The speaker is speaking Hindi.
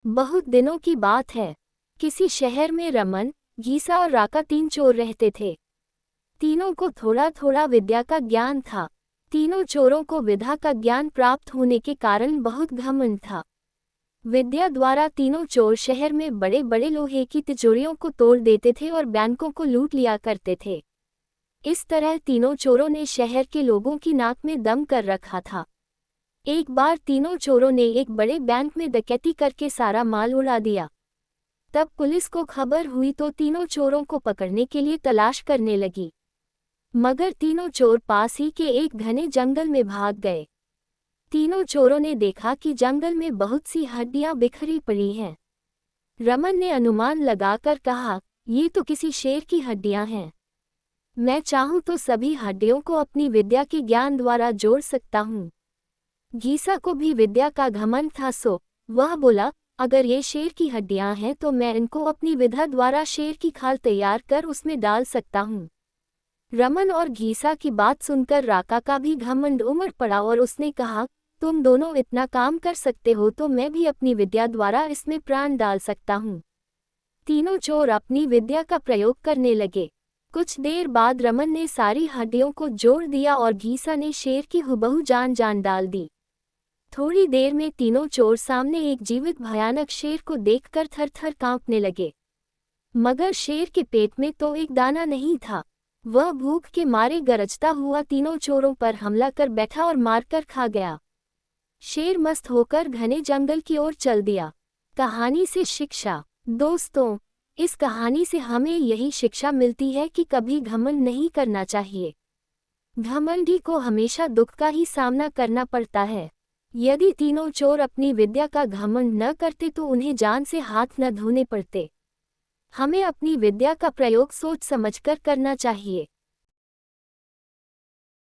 बहुत दिनों की बात है। किसी शहर में रमन, गीसा और राका 3 चोर रहते थे। तीनों को थोड़ा थोड़ा विद्या का ज्ञान था। तीनों चोरों को विद्या का ज्ञान प्राप्त होने के कारण बहुत घमंड था। विद्या द्वारा तीनों चोर शहर में बड़े बड़े लोहे की तिजोरियों को तोड़ देते थे और बैंकों को लूट लिया करते थे। इस तरह तीनों चोरों ने शहर के लोगों की नाक में दम कर रखा था। एक बार तीनों चोरों ने एक बड़े बैंक में डकैती करके सारा माल उड़ा दिया। तब पुलिस को खबर हुई तो तीनों चोरों को पकड़ने के लिए तलाश करने लगी, मगर तीनों चोर पास ही के एक घने जंगल में भाग गए। तीनों चोरों ने देखा कि जंगल में बहुत सी हड्डियां बिखरी पड़ी हैं। रमन ने अनुमान लगाकर कहा, ये तो किसी शेर की हड्डियां हैं। मैं चाहूं तो सभी हड्डियों को अपनी विद्या के ज्ञान द्वारा जोड़ सकता हूं। गीसा को भी विद्या का घमंड था, सो वह बोला, अगर ये शेर की हड्डियां हैं तो मैं इनको अपनी विद्या द्वारा शेर की खाल तैयार कर उसमें डाल सकता हूँ। रमन और गीसा की बात सुनकर राका का भी घमंड उमड़ पड़ा और उसने कहा, तुम दोनों इतना काम कर सकते हो तो मैं भी अपनी विद्या द्वारा इसमें प्राण डाल सकता हूँ। तीनों चोर अपनी विद्या का प्रयोग करने लगे। कुछ देर बाद रमन ने सारी हड्डियों को जोड़ दिया और गीसा ने शेर की हुबहू जान डाल दी। थोड़ी देर में तीनों चोर सामने एक जीवित भयानक शेर को देखकर थर-थर कांपने लगे। मगर शेर के पेट में तो एक दाना नहीं था। वह भूख के मारे गरजता हुआ तीनों चोरों पर हमला कर बैठा और मारकर खा गया। शेर मस्त होकर घने जंगल की ओर चल दिया। कहानी से शिक्षा। दोस्तों, इस कहानी से हमें यही शिक्षा मिलती है कि कभी घमंड नहीं करना चाहिए। घमंडी को हमेशा दुख का ही सामना करना पड़ता है। यदि तीनों चोर अपनी विद्या का घमंड न करते तो उन्हें जान से हाथ न धोने पड़ते। हमें अपनी विद्या का प्रयोग सोच समझकर करना चाहिए।